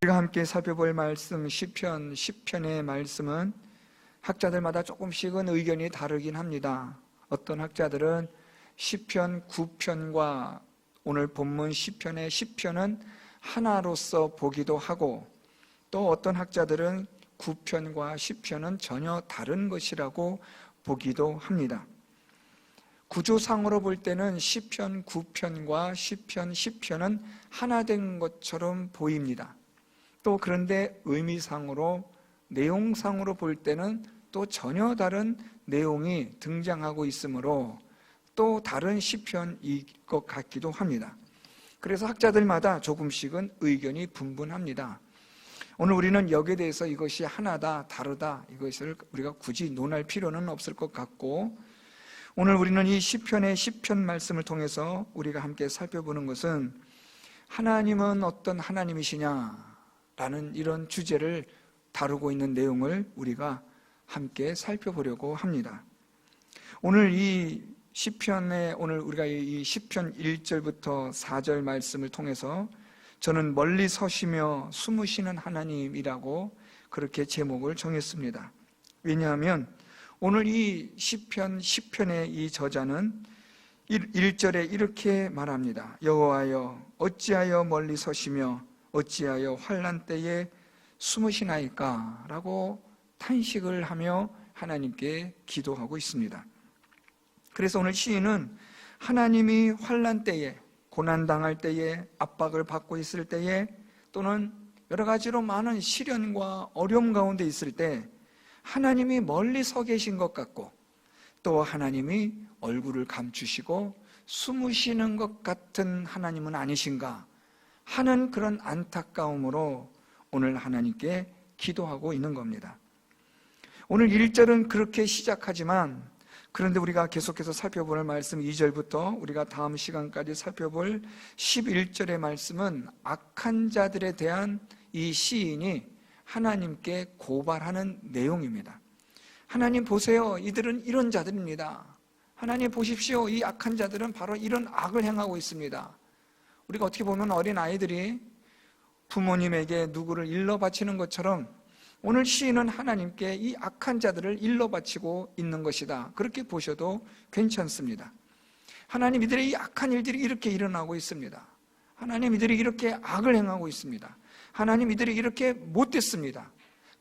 우리가 함께 살펴볼 말씀 시편 10편의 말씀은 학자들마다 조금씩은 의견이 다르긴 합니다. 어떤 학자들은 시편 9편과 오늘 본문 시편의 10편은 하나로서 보기도 하고, 또 어떤 학자들은 9편과 10편은 전혀 다른 것이라고 보기도 합니다. 구조상으로 볼 때는 시편 9편과 시편 10편은 하나 된 것처럼 보입니다. 또 그런데 의미상으로, 내용상으로 볼 때는 또 전혀 다른 내용이 등장하고 있으므로 또 다른 시편일 것 같기도 합니다. 그래서 학자들마다 조금씩은 의견이 분분합니다. 오늘 우리는 여기에 대해서 이것이 하나다, 다르다, 이것을 우리가 굳이 논할 필요는 없을 것 같고, 오늘 우리는 이 시편의 10편 말씀을 통해서 우리가 함께 살펴보는 것은 하나님은 어떤 하나님이시냐라는 이런 주제를 다루고 있는 내용을 우리가 함께 살펴보려고 합니다. 오늘 이 시편에, 오늘 우리가 이 시편 1절부터 4절 말씀을 통해서 저는 멀리 서시며 숨으시는 하나님이라고 그렇게 제목을 정했습니다. 왜냐하면 오늘 이 시편 10편의 이 저자는 1절에 이렇게 말합니다. 여호와여 어찌하여 멀리 서시며 어찌하여 환난 때에 숨으시나이까? 라고 탄식을 하며 하나님께 기도하고 있습니다. 그래서 오늘 시인은 하나님이 환난 때에, 고난당할 때에, 압박을 받고 있을 때에, 또는 여러 가지로 많은 시련과 어려움 가운데 있을 때 하나님이 멀리 서 계신 것 같고, 또 하나님이 얼굴을 감추시고 숨으시는 것 같은 하나님은 아니신가 하는 그런 안타까움으로 오늘 하나님께 기도하고 있는 겁니다. 오늘 1절은 그렇게 시작하지만, 그런데 우리가 계속해서 살펴볼 말씀 2절부터 우리가 다음 시간까지 살펴볼 11절의 말씀은 악한 자들에 대한 이 시인이 하나님께 고발하는 내용입니다. 하나님 보세요, 이들은 이런 자들입니다. 하나님 보십시오, 이 악한 자들은 바로 이런 악을 행하고 있습니다. 우리가 어떻게 보면 어린 아이들이 부모님에게 누구를 일러 바치는 것처럼 오늘 시인은 하나님께 이 악한 자들을 일러 바치고 있는 것이다, 그렇게 보셔도 괜찮습니다. 하나님, 이들의 이 악한 일들이 이렇게 일어나고 있습니다. 하나님, 이들이 이렇게 악을 행하고 있습니다. 하나님, 이들이 이렇게 못됐습니다.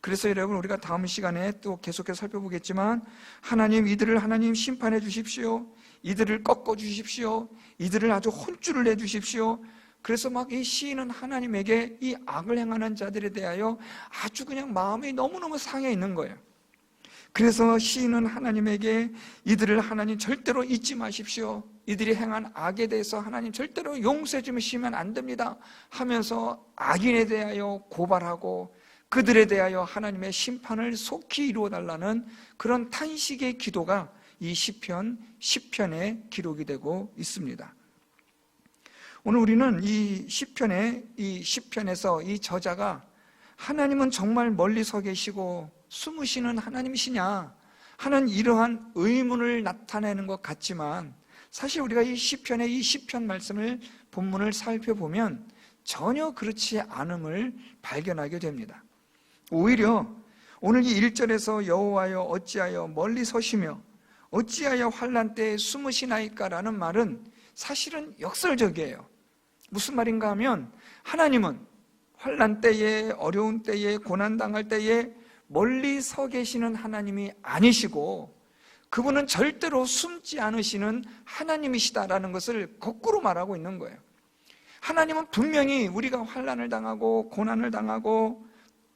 그래서 여러분, 우리가 다음 시간에 또 계속해서 살펴보겠지만, 하나님, 이들을 하나님 심판해 주십시오. 이들을 꺾어 주십시오. 이들을 아주 혼쭐을 내 주십시오. 그래서 막 이 시인은 하나님에게 이 악을 행하는 자들에 대하여 아주 그냥 마음이 너무너무 상해 있는 거예요. 그래서 시인은 하나님에게 이들을 하나님 절대로 잊지 마십시오. 이들이 행한 악에 대해서 하나님 절대로 용서해 주시면 안 됩니다 하면서 악인에 대하여 고발하고 그들에 대하여 하나님의 심판을 속히 이루어달라는 그런 탄식의 기도가 이 시편 10편에 기록이 되고 있습니다. 오늘 우리는 이 시편에서 이 저자가 하나님은 정말 멀리 서 계시고 숨으시는 하나님이시냐 하는 이러한 의문을 나타내는 것 같지만, 사실 우리가 이 시편의 이 시편 말씀을 본문을 살펴보면 전혀 그렇지 않음을 발견하게 됩니다. 오히려 오늘 이 1절에서 여호와여 어찌하여 멀리 서시며 어찌하여 환난 때에 숨으시나이까 라는 말은 사실은 역설적이에요. 무슨 말인가 하면, 하나님은 환난 때에, 어려운 때에, 고난당할 때에 멀리 서 계시는 하나님이 아니시고 그분은 절대로 숨지 않으시는 하나님이시다라는 것을 거꾸로 말하고 있는 거예요. 하나님은 분명히 우리가 환난을 당하고 고난을 당하고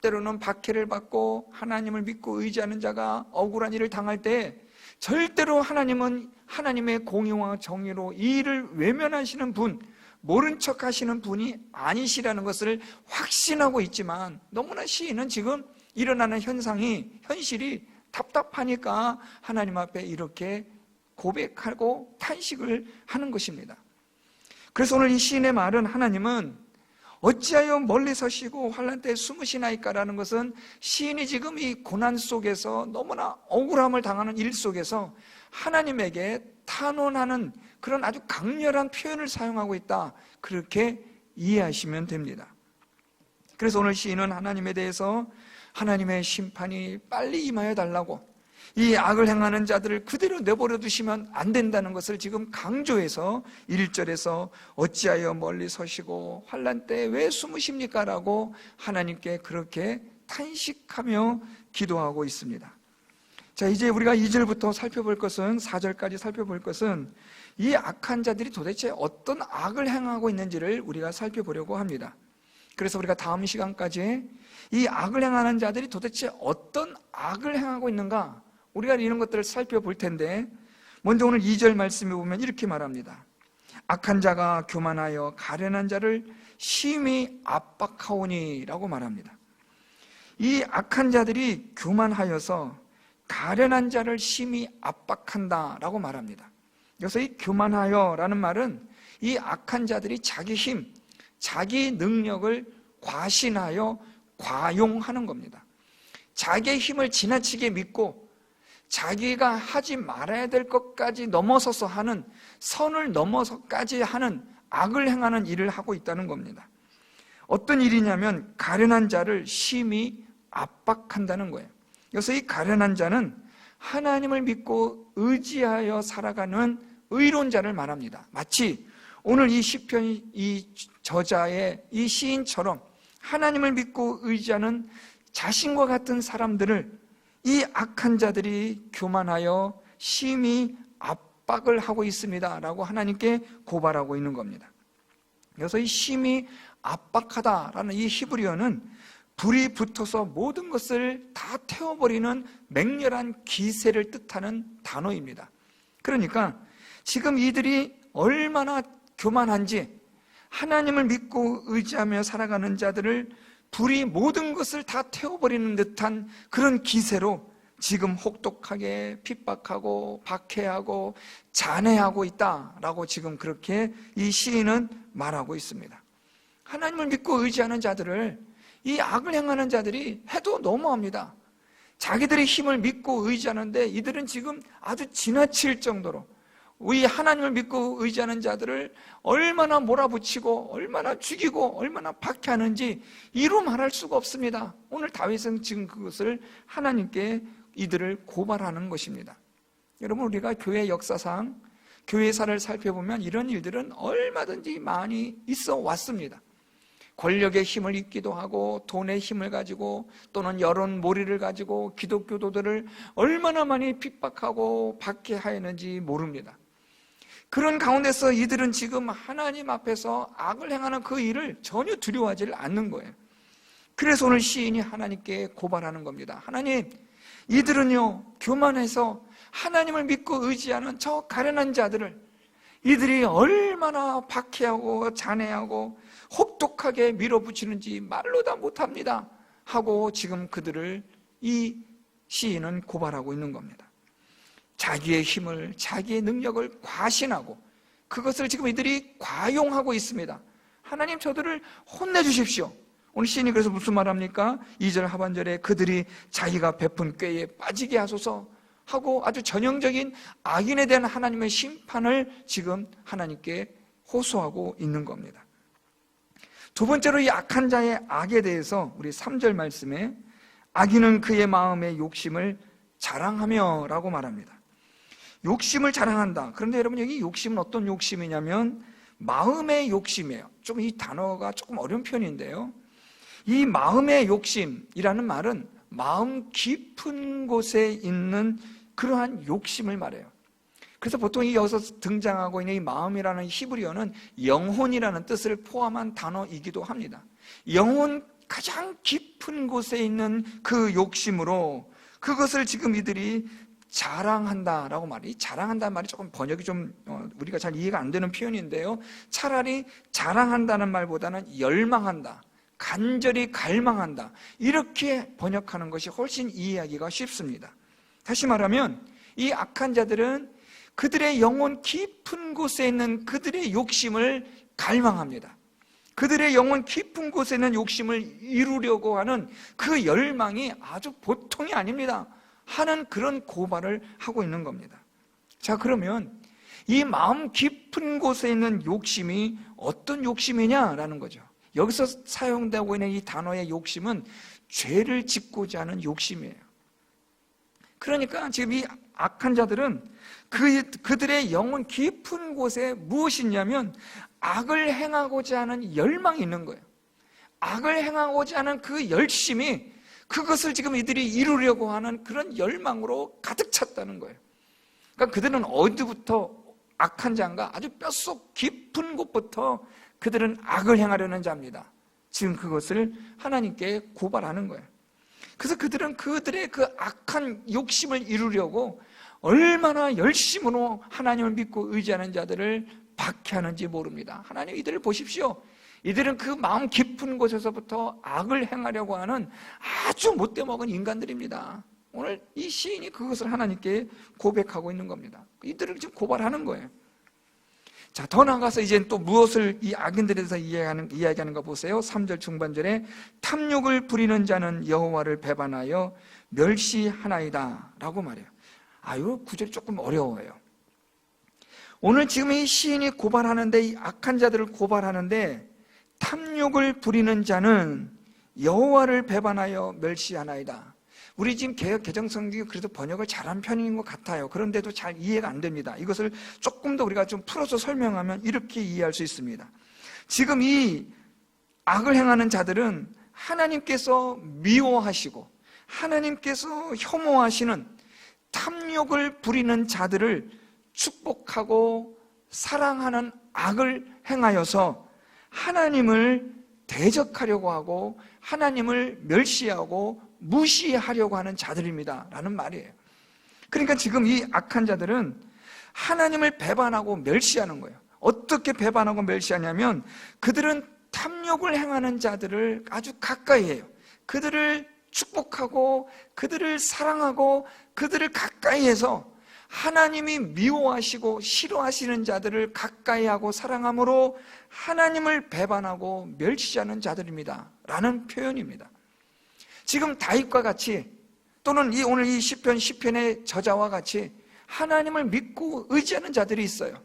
때로는 박해를 받고 하나님을 믿고 의지하는 자가 억울한 일을 당할 때 절대로 하나님은 하나님의 공의와 정의로 이 일을 외면하시는 분, 모른 척 하시는 분이 아니시라는 것을 확신하고 있지만, 너무나 시인은 지금 일어나는 현실이 답답하니까 하나님 앞에 이렇게 고백하고 탄식을 하는 것입니다. 그래서 오늘 이 시인의 말은, 하나님은 어찌하여 멀리 서시고 환난 때에 숨으시나이까 라는 것은 시인이 지금 이 고난 속에서 너무나 억울함을 당하는 일 속에서 하나님에게 탄원하는 그런 아주 강렬한 표현을 사용하고 있다, 그렇게 이해하시면 됩니다. 그래서 오늘 시인은 하나님에 대해서 하나님의 심판이 빨리 임하여 달라고, 이 악을 행하는 자들을 그대로 내버려 두시면 안 된다는 것을 지금 강조해서 1절에서 어찌하여 멀리 서시고 환난 때에 왜 숨으십니까? 라고 하나님께 그렇게 탄식하며 기도하고 있습니다. 자, 이제 우리가 2절부터 살펴볼 것은, 4절까지 살펴볼 것은 이 악한 자들이 도대체 어떤 악을 행하고 있는지를 우리가 살펴보려고 합니다. 그래서 우리가 다음 시간까지 이 악을 행하는 자들이 도대체 어떤 악을 행하고 있는가, 우리가 이런 것들을 살펴볼 텐데, 먼저 오늘 2절 말씀에 보면 이렇게 말합니다. 악한 자가 교만하여 가련한 자를 심히 압박하오니 라고 말합니다. 이 악한 자들이 교만하여서 가련한 자를 심히 압박한다 라고 말합니다. 여기서 이 교만하여 라는 말은 이 악한 자들이 자기 힘, 자기 능력을 과신하여 과용하는 겁니다. 자기의 힘을 지나치게 믿고 자기가 하지 말아야 될 것까지 넘어서서 하는, 선을 넘어서까지 하는 악을 행하는 일을 하고 있다는 겁니다. 어떤 일이냐면 가련한 자를 심히 압박한다는 거예요. 그래서 이 가련한 자는 하나님을 믿고 의지하여 살아가는 의로운 자를 말합니다. 마치 오늘 이 시편 이 저자의 이 시인처럼 하나님을 믿고 의지하는 자신과 같은 사람들을 이 악한 자들이 교만하여 심히 압박을 하고 있습니다 라고 하나님께 고발하고 있는 겁니다. 그래서 이 심히 압박하다라는 이 히브리어는 불이 붙어서 모든 것을 다 태워버리는 맹렬한 기세를 뜻하는 단어입니다. 그러니까 지금 이들이 얼마나 교만한지, 하나님을 믿고 의지하며 살아가는 자들을 불이 모든 것을 다 태워버리는 듯한 그런 기세로 지금 혹독하게 핍박하고 박해하고 잔해하고 있다라고 지금 그렇게 이 시인은 말하고 있습니다. 하나님을 믿고 의지하는 자들을 이 악을 행하는 자들이 해도 너무합니다. 자기들의 힘을 믿고 의지하는데 이들은 지금 아주 지나칠 정도로 이 하나님을 믿고 의지하는 자들을 얼마나 몰아붙이고 얼마나 죽이고 얼마나 박해하는지 이루 말할 수가 없습니다. 오늘 다윗은 지금 그것을 하나님께 이들을 고발하는 것입니다. 여러분, 우리가 교회 역사상 교회사를 살펴보면 이런 일들은 얼마든지 많이 있어 왔습니다. 권력의 힘을 잇기도 하고 돈의 힘을 가지고 또는 여론 몰이를 가지고 기독교도들을 얼마나 많이 핍박하고 박해하였는지 모릅니다. 그런 가운데서 이들은 지금 하나님 앞에서 악을 행하는 그 일을 전혀 두려워하지 않는 거예요. 그래서 오늘 시인이 하나님께 고발하는 겁니다. 하나님, 이들은요 교만해서 하나님을 믿고 의지하는 저 가련한 자들을 이들이 얼마나 박해하고 잔해하고 혹독하게 밀어붙이는지 말로 다 못합니다 하고 지금 그들을 이 시인은 고발하고 있는 겁니다. 자기의 힘을, 자기의 능력을 과신하고 그것을 지금 이들이 과용하고 있습니다. 하나님, 저들을 혼내주십시오. 오늘 시인이 그래서 무슨 말합니까? 2절 하반절에 그들이 자기가 베푼 꾀에 빠지게 하소서 하고 아주 전형적인 악인에 대한 하나님의 심판을 지금 하나님께 호소하고 있는 겁니다. 두 번째로 이 악한 자의 악에 대해서 우리 3절 말씀에 악인은 그의 마음의 욕심을 자랑하며 라고 말합니다. 욕심을 자랑한다. 그런데 여러분, 여기 욕심은 어떤 욕심이냐면 마음의 욕심이에요. 좀 이 단어가 조금 어려운 표현인데요, 이 마음의 욕심이라는 말은 마음 깊은 곳에 있는 그러한 욕심을 말해요. 그래서 보통 여기서 등장하고 있는 이 마음이라는 히브리어는 영혼이라는 뜻을 포함한 단어이기도 합니다. 영혼 가장 깊은 곳에 있는 그 욕심으로 그것을 지금 이들이 자랑한다라고 말이, 자랑한다는 말이 조금 번역이 좀 우리가 잘 이해가 안 되는 표현인데요, 차라리 자랑한다는 말보다는 열망한다, 간절히 갈망한다, 이렇게 번역하는 것이 훨씬 이해하기가 쉽습니다. 다시 말하면 이 악한 자들은 그들의 영혼 깊은 곳에 있는 그들의 욕심을 갈망합니다. 그들의 영혼 깊은 곳에 있는 욕심을 이루려고 하는 그 열망이 아주 보통이 아닙니다 하는 그런 고발을 하고 있는 겁니다. 자, 그러면 이 마음 깊은 곳에 있는 욕심이 어떤 욕심이냐라는 거죠. 여기서 사용되고 있는 이 단어의 욕심은 죄를 짓고자 하는 욕심이에요. 그러니까 지금 이 악한 자들은 그들의 영혼 깊은 곳에 무엇이 있냐면 악을 행하고자 하는 열망이 있는 거예요. 악을 행하고자 하는 그 열심이, 그것을 지금 이들이 이루려고 하는 그런 열망으로 가득 찼다는 거예요. 그러니까 그들은 어디부터 악한 자인가? 아주 뼛속 깊은 곳부터 그들은 악을 행하려는 자입니다. 지금 그것을 하나님께 고발하는 거예요. 그래서 그들은 그들의 그 악한 욕심을 이루려고 얼마나 열심으로 하나님을 믿고 의지하는 자들을 박해하는지 모릅니다. 하나님, 이들을 보십시오. 이들은 그 마음 깊은 곳에서부터 악을 행하려고 하는 아주 못돼 먹은 인간들입니다. 오늘 이 시인이 그것을 하나님께 고백하고 있는 겁니다. 이들을 지금 고발하는 거예요. 자, 더 나아가서 이제 또 무엇을 이 악인들에 대해서 이야기하는가 보세요. 3절 중반절에 탐욕을 부리는 자는 여호와를 배반하여 멸시하나이다 라고 말해요. 이 구절이 조금 어려워요. 오늘 지금 이 시인이 고발하는데, 이 악한 자들을 고발하는데, 탐욕을 부리는 자는 여호와를 배반하여 멸시하나이다. 우리 지금 개정성경이 그래도 번역을 잘한 편인 것 같아요. 그런데도 잘 이해가 안 됩니다. 이것을 조금 더 우리가 좀 풀어서 설명하면 이렇게 이해할 수 있습니다. 지금 이 악을 행하는 자들은 하나님께서 미워하시고 하나님께서 혐오하시는 탐욕을 부리는 자들을 축복하고 사랑하는 악을 행하여서 하나님을 대적하려고 하고 하나님을 멸시하고 무시하려고 하는 자들입니다 라는 말이에요. 그러니까 지금 이 악한 자들은 하나님을 배반하고 멸시하는 거예요. 어떻게 배반하고 멸시하냐면 그들은 탐욕을 행하는 자들을 아주 가까이 해요. 그들을 축복하고 그들을 사랑하고 그들을 가까이 해서 하나님이 미워하시고 싫어하시는 자들을 가까이하고 사랑함으로 하나님을 배반하고 멸시하는 자들입니다 라는 표현입니다. 지금 다윗과 같이, 또는 오늘 이 시편의 저자와 같이 하나님을 믿고 의지하는 자들이 있어요.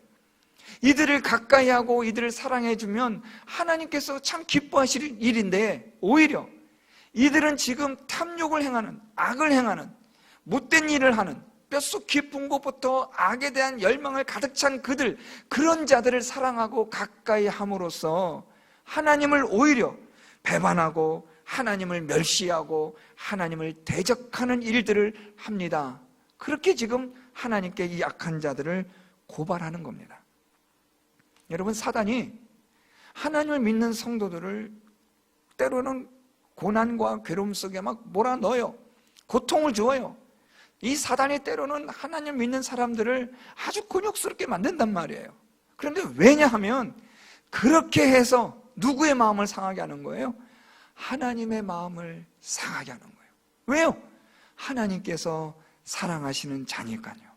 이들을 가까이하고 이들을 사랑해주면 하나님께서 참 기뻐하실 일인데, 오히려 이들은 지금 탐욕을 행하는, 악을 행하는, 못된 일을 하는, 뼛속 깊은 곳부터 악에 대한 열망을 가득 찬 그런 자들을 사랑하고 가까이 함으로써 하나님을 오히려 배반하고 하나님을 멸시하고 하나님을 대적하는 일들을 합니다. 그렇게 지금 하나님께 이 악한 자들을 고발하는 겁니다. 여러분, 사단이 하나님을 믿는 성도들을 때로는 고난과 괴로움 속에 막 몰아넣어요. 고통을 주어요. 이 사단이 때로는 하나님 믿는 사람들을 아주 곤욕스럽게 만든단 말이에요. 그런데 왜냐하면 그렇게 해서 누구의 마음을 상하게 하는 거예요? 하나님의 마음을 상하게 하는 거예요. 왜요? 하나님께서 사랑하시는 자니까요.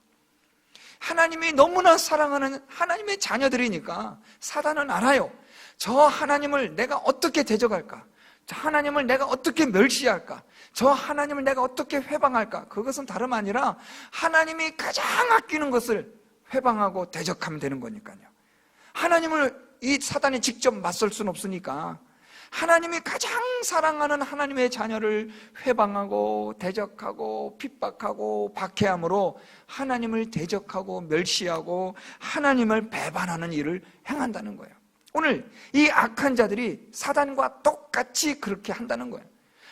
하나님이 너무나 사랑하는 하나님의 자녀들이니까 사단은 알아요. 저 하나님을 내가 어떻게 대적할까? 저 하나님을 내가 어떻게 멸시할까? 저 하나님을 내가 어떻게 회방할까? 그것은 다름 아니라 하나님이 가장 아끼는 것을 회방하고 대적하면 되는 거니까요. 하나님을 이 사단이 직접 맞설 수는 없으니까 하나님이 가장 사랑하는 하나님의 자녀를 회방하고 대적하고 핍박하고 박해함으로 하나님을 대적하고 멸시하고 하나님을 배반하는 일을 행한다는 거예요. 오늘 이 악한 자들이 사단과 똑같이 그렇게 한다는 거예요.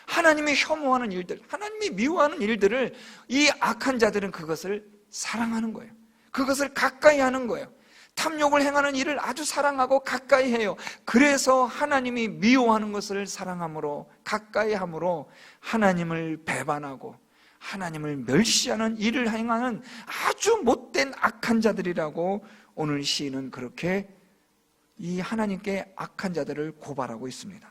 하나님이 혐오하는 일들, 하나님이 미워하는 일들을 이 악한 자들은 그것을 사랑하는 거예요. 그것을 가까이 하는 거예요. 탐욕을 행하는 일을 아주 사랑하고 가까이 해요. 그래서 하나님이 미워하는 것을 사랑함으로, 가까이 함으로 하나님을 배반하고 하나님을 멸시하는 일을 행하는 아주 못된 악한 자들이라고 오늘 시인은 그렇게 이 하나님께 악한 자들을 고발하고 있습니다.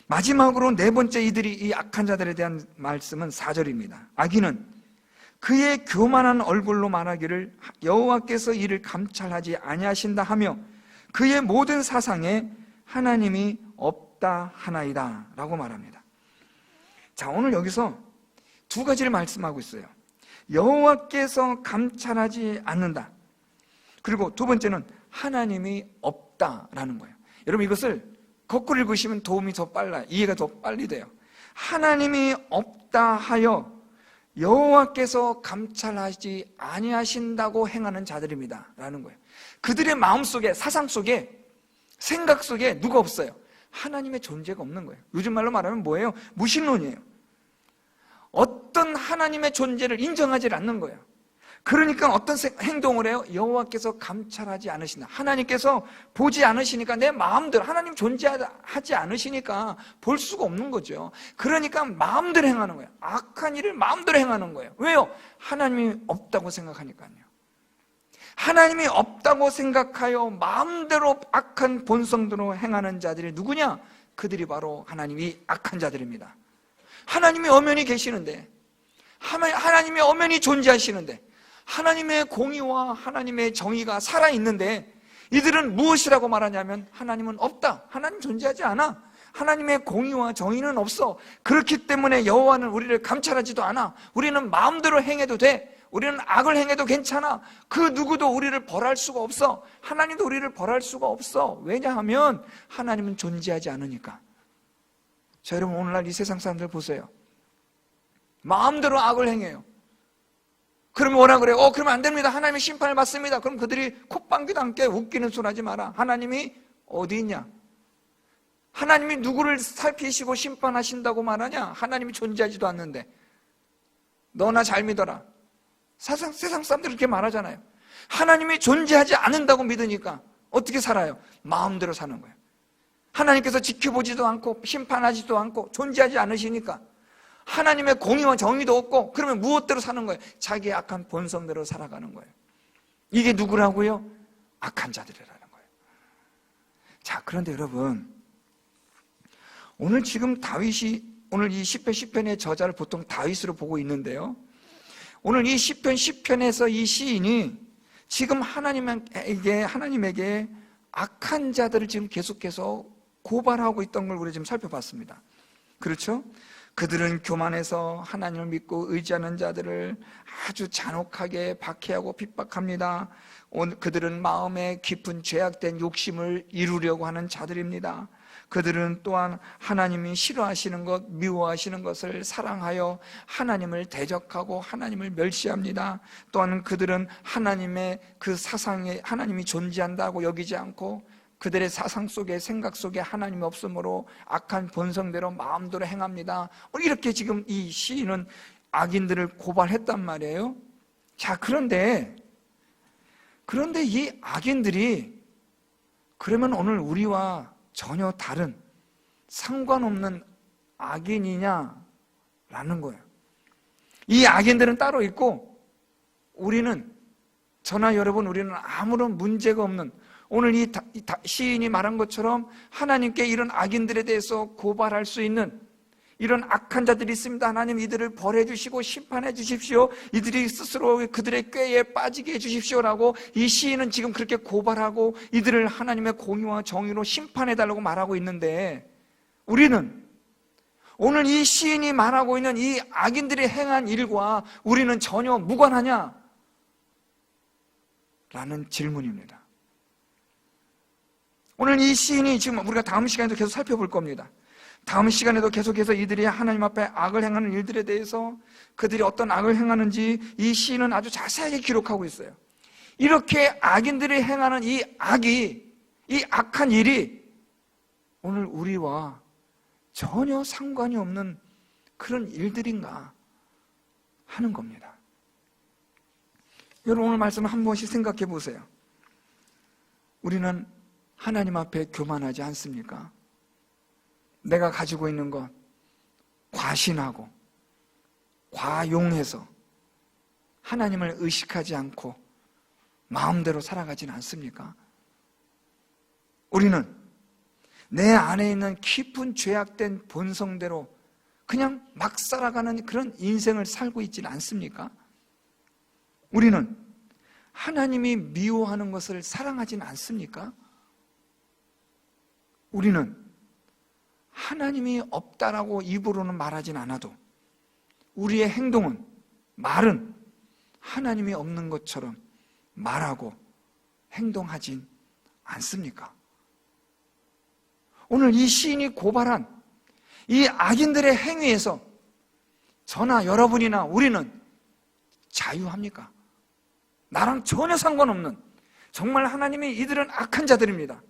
마지막으로 네 번째 이들이 이 악한 자들에 대한 말씀은 4절입니다. 악인은 그의 교만한 얼굴로 말하기를 여호와께서 이를 감찰하지 아니하신다 하며 그의 모든 사상에 하나님이 없다 하나이다 라고 말합니다. 자, 오늘 여기서 두 가지를 말씀하고 있어요. 여호와께서 감찰하지 않는다. 그리고 두 번째는 하나님이 없다라는 거예요. 여러분 이것을 거꾸로 읽으시면 도움이 더 빨라요. 이해가 더 빨리 돼요. 하나님이 없다 하여 여호와께서 감찰하지 아니하신다고 행하는 자들입니다 라는 거예요. 그들의 마음속에, 사상 속에, 생각 속에 누가 없어요? 하나님의 존재가 없는 거예요. 요즘 말로 말하면 뭐예요? 무신론이에요. 어떤 하나님의 존재를 인정하지 않는 거예요. 그러니까 어떤 행동을 해요? 여호와께서 감찰하지 않으신다. 하나님께서 보지 않으시니까 내 마음대로, 하나님 존재하지 않으시니까 볼 수가 없는 거죠. 그러니까 마음대로 행하는 거예요. 악한 일을 마음대로 행하는 거예요. 왜요? 하나님이 없다고 생각하니까요. 하나님이 없다고 생각하여 마음대로 악한 본성대로 행하는 자들이 누구냐? 그들이 바로 하나님이 악한 자들입니다. 하나님이 엄연히 계시는데, 하나님이 엄연히 존재하시는데, 하나님의 공의와 하나님의 정의가 살아있는데 이들은 무엇이라고 말하냐면 하나님은 없다, 하나님 존재하지 않아, 하나님의 공의와 정의는 없어. 그렇기 때문에 여호와는 우리를 감찰하지도 않아. 우리는 마음대로 행해도 돼. 우리는 악을 행해도 괜찮아. 그 누구도 우리를 벌할 수가 없어. 하나님도 우리를 벌할 수가 없어. 왜냐하면 하나님은 존재하지 않으니까. 자, 여러분 오늘날 이 세상 사람들 보세요. 마음대로 악을 행해요. 그러면 뭐라 그래요? 그러면 안 됩니다. 하나님의 심판을 받습니다. 그럼 그들이 콧방귀도 함께 웃기는 소리 하지 마라. 하나님이 어디 있냐? 하나님이 누구를 살피시고 심판하신다고 말하냐? 하나님이 존재하지도 않는데. 너나 잘 믿어라. 세상 사람들이 그렇게 말하잖아요. 하나님이 존재하지 않는다고 믿으니까 어떻게 살아요? 마음대로 사는 거예요. 하나님께서 지켜보지도 않고 심판하지도 않고 존재하지 않으시니까 하나님의 공의와 정의도 없고, 그러면 무엇대로 사는 거예요? 자기의 악한 본성대로 살아가는 거예요. 이게 누구라고요? 악한 자들이라는 거예요. 자, 그런데 여러분, 오늘 지금 다윗이, 오늘 이 시편의 저자를 보통 다윗으로 보고 있는데요, 오늘 이 시편에서 이 시인이 지금 하나님에게 악한 자들을 지금 계속해서 고발하고 있던 걸 우리 지금 살펴봤습니다. 그렇죠? 그들은 교만해서 하나님을 믿고 의지하는 자들을 아주 잔혹하게 박해하고 핍박합니다. 그들은 마음에 깊은 죄악된 욕심을 이루려고 하는 자들입니다. 그들은 또한 하나님이 싫어하시는 것, 미워하시는 것을 사랑하여 하나님을 대적하고 하나님을 멸시합니다. 또한 그들은 하나님의 그 사상에 하나님이 존재한다고 여기지 않고 그들의 사상 속에, 생각 속에 하나님이 없으므로 악한 본성대로 마음대로 행합니다. 이렇게 지금 이 시인은 악인들을 고발했단 말이에요. 자, 그런데 이 악인들이 그러면 오늘 우리와 전혀 다른, 상관없는 악인이냐라는 거예요. 이 악인들은 따로 있고 우리는, 저나 여러분, 우리는 아무런 문제가 없는, 오늘 이 시인이 말한 것처럼 하나님께 이런 악인들에 대해서 고발할 수 있는 이런 악한 자들이 있습니다. 하나님 이들을 벌해 주시고 심판해 주십시오. 이들이 스스로 그들의 꾀에 빠지게 해 주십시오라고 이 시인은 지금 그렇게 고발하고 이들을 하나님의 공의와 정의로 심판해 달라고 말하고 있는데, 우리는 오늘 이 시인이 말하고 있는 이 악인들이 행한 일과 우리는 전혀 무관하냐? 라는 질문입니다. 오늘 이 시인이 지금 우리가 다음 시간에도 계속 살펴볼 겁니다. 다음 시간에도 계속해서 이들이 하나님 앞에 악을 행하는 일들에 대해서, 그들이 어떤 악을 행하는지 이 시인은 아주 자세하게 기록하고 있어요. 이렇게 악인들이 행하는 이 악이, 이 악한 일이 오늘 우리와 전혀 상관이 없는 그런 일들인가 하는 겁니다. 여러분 오늘 말씀을 한 번씩 생각해 보세요. 우리는 하나님 앞에 교만하지 않습니까? 내가 가지고 있는 것 과신하고 과용해서 하나님을 의식하지 않고 마음대로 살아가지는 않습니까? 우리는 내 안에 있는 깊은 죄악된 본성대로 그냥 막 살아가는 그런 인생을 살고 있지는 않습니까? 우리는 하나님이 미워하는 것을 사랑하지는 않습니까? 우리는 하나님이 없다라고 입으로는 말하진 않아도 우리의 행동은, 말은 하나님이 없는 것처럼 말하고 행동하진 않습니까? 오늘 이 시인이 고발한 이 악인들의 행위에서 저나 여러분이나 우리는 자유합니까? 나랑 전혀 상관없는, 정말 하나님이 이들은 악한 자들입니다.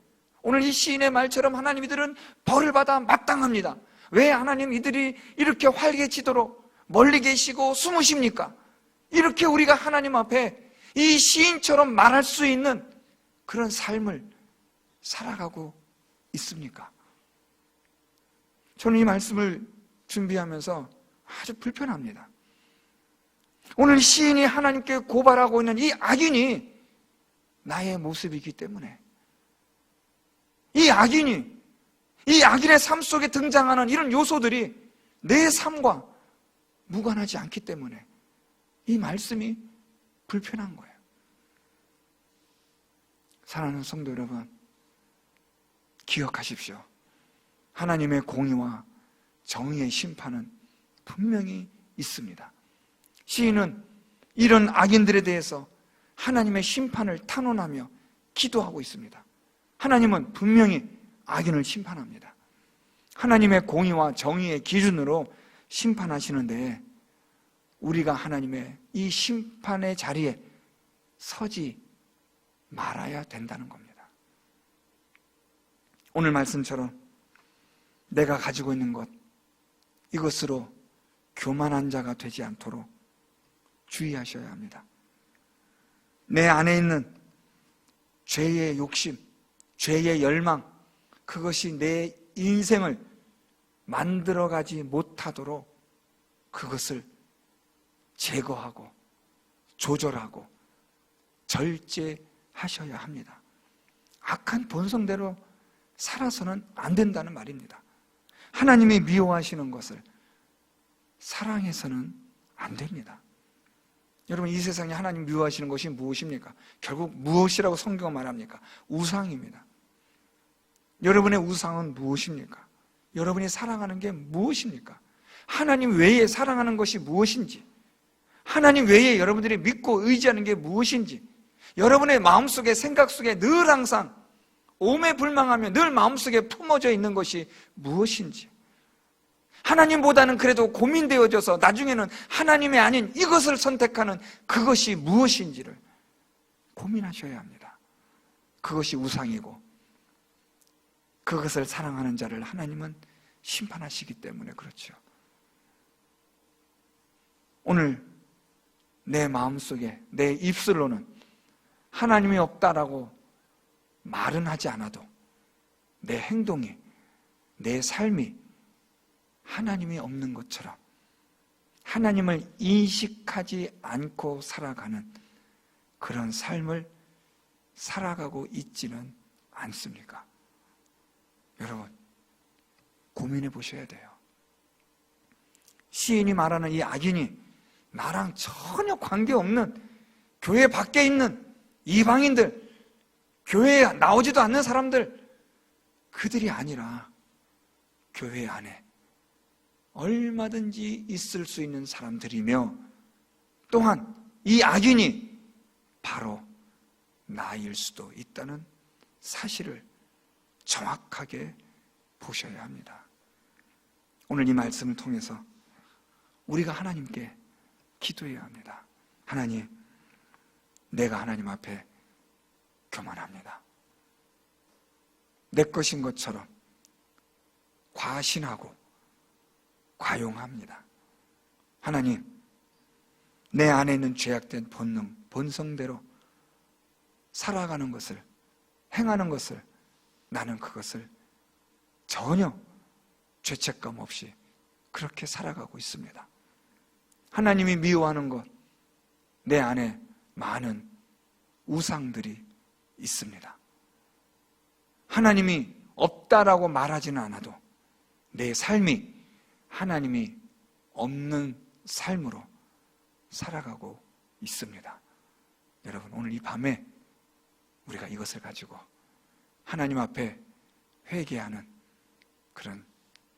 오늘 이 시인의 말처럼 하나님 이들은 벌을 받아 마땅합니다. 왜 하나님 이들이 이렇게 활개치도록 멀리 계시고 숨으십니까? 이렇게 우리가 하나님 앞에 이 시인처럼 말할 수 있는 그런 삶을 살아가고 있습니까? 저는 이 말씀을 준비하면서 아주 불편합니다. 오늘 시인이 하나님께 고발하고 있는 이 악인이 나의 모습이기 때문에, 이 악인의 삶 속에 등장하는 이런 요소들이 내 삶과 무관하지 않기 때문에 이 말씀이 불편한 거예요. 사랑하는 성도 여러분, 기억하십시오. 하나님의 공의와 정의의 심판은 분명히 있습니다. 시인은 이런 악인들에 대해서 하나님의 심판을 탄원하며 기도하고 있습니다. 하나님은 분명히 악인을 심판합니다. 하나님의 공의와 정의의 기준으로 심판하시는데 우리가 하나님의 이 심판의 자리에 서지 말아야 된다는 겁니다. 오늘 말씀처럼 내가 가지고 있는 것, 이것으로 교만한 자가 되지 않도록 주의하셔야 합니다. 내 안에 있는 죄의 욕심, 죄의 열망, 그것이 내 인생을 만들어가지 못하도록 그것을 제거하고 조절하고 절제하셔야 합니다. 악한 본성대로 살아서는 안 된다는 말입니다. 하나님이 미워하시는 것을 사랑해서는 안 됩니다. 여러분, 이 세상에 하나님 미워하시는 것이 무엇입니까? 결국 무엇이라고 성경은 말합니까? 우상입니다. 여러분의 우상은 무엇입니까? 여러분이 사랑하는 게 무엇입니까? 하나님 외에 사랑하는 것이 무엇인지, 하나님 외에 여러분들이 믿고 의지하는 게 무엇인지, 여러분의 마음속에, 생각 속에 늘 항상 오매불망하며 늘 마음속에 품어져 있는 것이 무엇인지, 하나님보다는 그래도 고민되어져서 나중에는 하나님이 아닌 이것을 선택하는 그것이 무엇인지를 고민하셔야 합니다. 그것이 우상이고 그것을 사랑하는 자를 하나님은 심판하시기 때문에 그렇죠. 오늘 내 마음속에, 내 입술로는 하나님이 없다라고 말은 하지 않아도 내 행동이, 내 삶이 하나님이 없는 것처럼 하나님을 인식하지 않고 살아가는 그런 삶을 살아가고 있지는 않습니까? 여러분, 고민해 보셔야 돼요. 시인이 말하는 이 악인이 나랑 전혀 관계없는 교회 밖에 있는 이방인들, 교회에 나오지도 않는 사람들, 그들이 아니라 교회 안에 얼마든지 있을 수 있는 사람들이며, 또한 이 악인이 바로 나일 수도 있다는 사실을 정확하게 보셔야 합니다. 오늘 이 말씀을 통해서 우리가 하나님께 기도해야 합니다. 하나님, 내가 하나님 앞에 교만합니다. 내 것인 것처럼 과신하고 과용합니다. 하나님, 내 안에 있는 죄악된 본능, 본성대로 살아가는 것을, 행하는 것을, 나는 그것을 전혀 죄책감 없이 그렇게 살아가고 있습니다. 하나님이 미워하는 것, 내 안에 많은 우상들이 있습니다. 하나님이 없다라고 말하지는 않아도 내 삶이 하나님이 없는 삶으로 살아가고 있습니다. 여러분, 오늘 이 밤에 우리가 이것을 가지고 하나님 앞에 회개하는 그런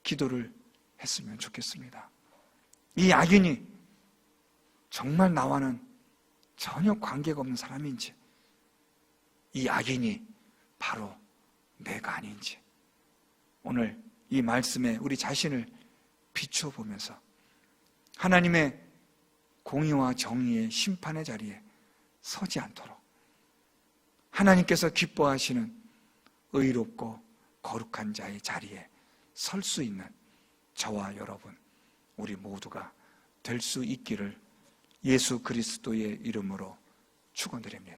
기도를 했으면 좋겠습니다. 이 악인이 정말 나와는 전혀 관계가 없는 사람인지, 이 악인이 바로 내가 아닌지, 오늘 이 말씀에 우리 자신을 비춰보면서 하나님의 공의와 정의의 심판의 자리에 서지 않도록 하나님께서 기뻐하시는 의롭고 거룩한 자의 자리에 설 수 있는 저와 여러분, 우리 모두가 될 수 있기를 예수 그리스도의 이름으로 축원드립니다.